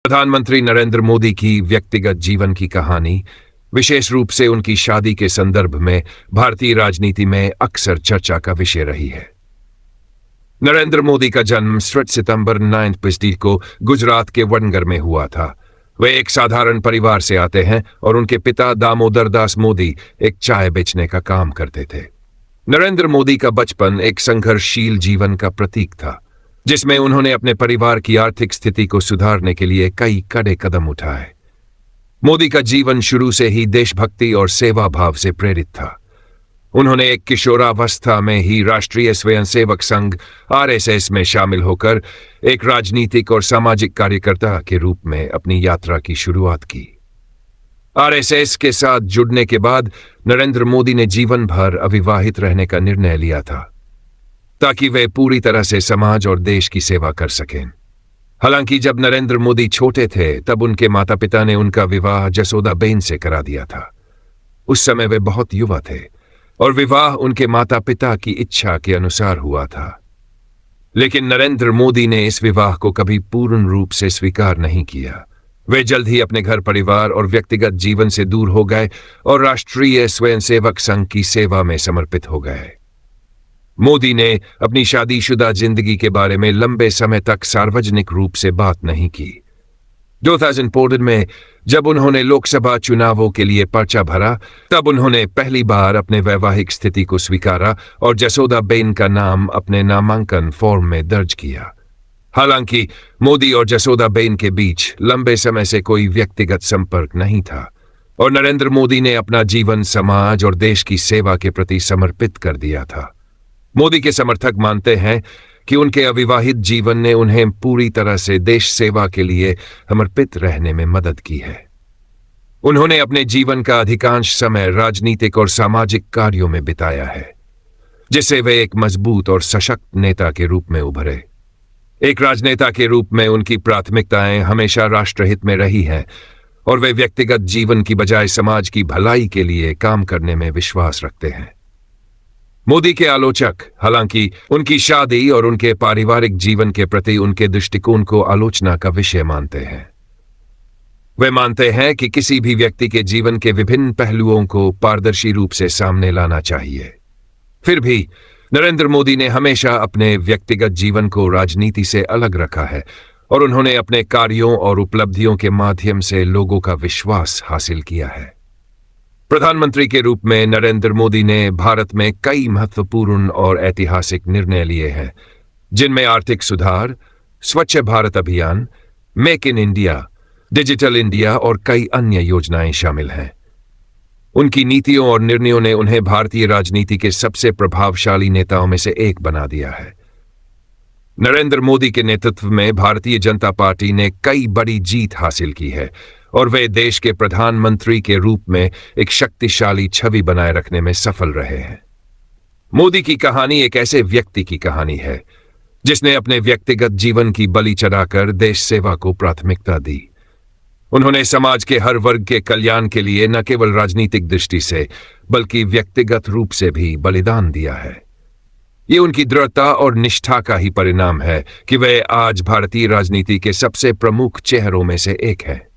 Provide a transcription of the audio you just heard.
प्रधानमंत्री नरेंद्र मोदी की व्यक्तिगत जीवन की कहानी, विशेष रूप से उनकी शादी के संदर्भ में, भारतीय राजनीति में अक्सर चर्चा का विषय रही है। नरेंद्र मोदी का जन्म 7 सितंबर 9 को गुजरात के वनगर में हुआ था। वे एक साधारण परिवार से आते हैं और उनके पिता दामोदर दास मोदी एक चाय बेचने का काम करते थे। नरेंद्र मोदी का बचपन एक संघर्षशील जीवन का प्रतीक था, जिसमें उन्होंने अपने परिवार की आर्थिक स्थिति को सुधारने के लिए कई कड़े कदम उठाए। मोदी का जीवन शुरू से ही देशभक्ति और सेवा भाव से प्रेरित था। उन्होंने एक किशोरावस्था में ही राष्ट्रीय स्वयंसेवक संघ आरएसएस में शामिल होकर एक राजनीतिक और सामाजिक कार्यकर्ता के रूप में अपनी यात्रा की शुरुआत की। आरएसएस के साथ जुड़ने के बाद नरेंद्र मोदी ने जीवन भर अविवाहित रहने का निर्णय लिया था, ताकि वे पूरी तरह से समाज और देश की सेवा कर सकें। हालांकि जब नरेंद्र मोदी छोटे थे तब उनके माता पिता ने उनका विवाह जसोदाबेन से करा दिया था। उस समय वे बहुत युवा थे और विवाह उनके माता पिता की इच्छा के अनुसार हुआ था। लेकिन नरेंद्र मोदी ने इस विवाह को कभी पूर्ण रूप से स्वीकार नहीं किया। वे जल्द ही अपने घर परिवार और व्यक्तिगत जीवन से दूर हो गए और राष्ट्रीय स्वयंसेवक संघ की सेवा में समर्पित हो गए। मोदी ने अपनी शादीशुदा जिंदगी के बारे में लंबे समय तक सार्वजनिक रूप से बात नहीं की। 2014 में जब उन्होंने लोकसभा चुनावों के लिए पर्चा भरा, तब उन्होंने पहली बार अपने वैवाहिक स्थिति को स्वीकारा और जसोदाबेन का नाम अपने नामांकन फॉर्म में दर्ज किया। हालांकि मोदी और जसोदाबेन के बीच लंबे समय से कोई व्यक्तिगत संपर्क नहीं था और नरेंद्र मोदी ने अपना जीवन समाज और देश की सेवा के प्रति समर्पित कर दिया था। मोदी के समर्थक मानते हैं कि उनके अविवाहित जीवन ने उन्हें पूरी तरह से देश सेवा के लिए समर्पित रहने में मदद की है। उन्होंने अपने जीवन का अधिकांश समय राजनीतिक और सामाजिक कार्यों में बिताया है, जिससे वे एक मजबूत और सशक्त नेता के रूप में उभरे। एक राजनेता के रूप में उनकी प्राथमिकताएं हमेशा राष्ट्रहित में रही हैं और वे व्यक्तिगत जीवन की बजाय समाज की भलाई के लिए काम करने में विश्वास रखते हैं। मोदी के आलोचक हालांकि उनकी शादी और उनके पारिवारिक जीवन के प्रति उनके दृष्टिकोण को आलोचना का विषय मानते हैं। वे मानते हैं कि किसी भी व्यक्ति के जीवन के विभिन्न पहलुओं को पारदर्शी रूप से सामने लाना चाहिए। फिर भी नरेंद्र मोदी ने हमेशा अपने व्यक्तिगत जीवन को राजनीति से अलग रखा है और उन्होंने अपने कार्यों और उपलब्धियों के माध्यम से लोगों का विश्वास हासिल किया है। प्रधानमंत्री के रूप में नरेंद्र मोदी ने भारत में कई महत्वपूर्ण और ऐतिहासिक निर्णय लिए हैं, जिनमें आर्थिक सुधार, स्वच्छ भारत अभियान, make in India, digital India और कई अन्य योजनाएं शामिल हैं। उनकी नीतियों और निर्णयों ने उन्हें भारतीय राजनीति के सबसे प्रभावशाली नेताओं में से एक बना दिया है। नरेंद्र मोदी के नेतृत्व में भारतीय जनता पार्टी ने कई बड़ी जीत हासिल की है और वे देश के प्रधानमंत्री के रूप में एक शक्तिशाली छवि बनाए रखने में सफल रहे हैं। मोदी की कहानी एक ऐसे व्यक्ति की कहानी है जिसने अपने व्यक्तिगत जीवन की बलि चढ़ाकर देश सेवा को प्राथमिकता दी। उन्होंने समाज के हर वर्ग के कल्याण के लिए न केवल राजनीतिक दृष्टि से बल्कि व्यक्तिगत रूप से भी बलिदान दिया है। ये उनकी दृढ़ता और निष्ठा का ही परिणाम है कि वे आज भारतीय राजनीति के सबसे प्रमुख चेहरों में से एक हैं।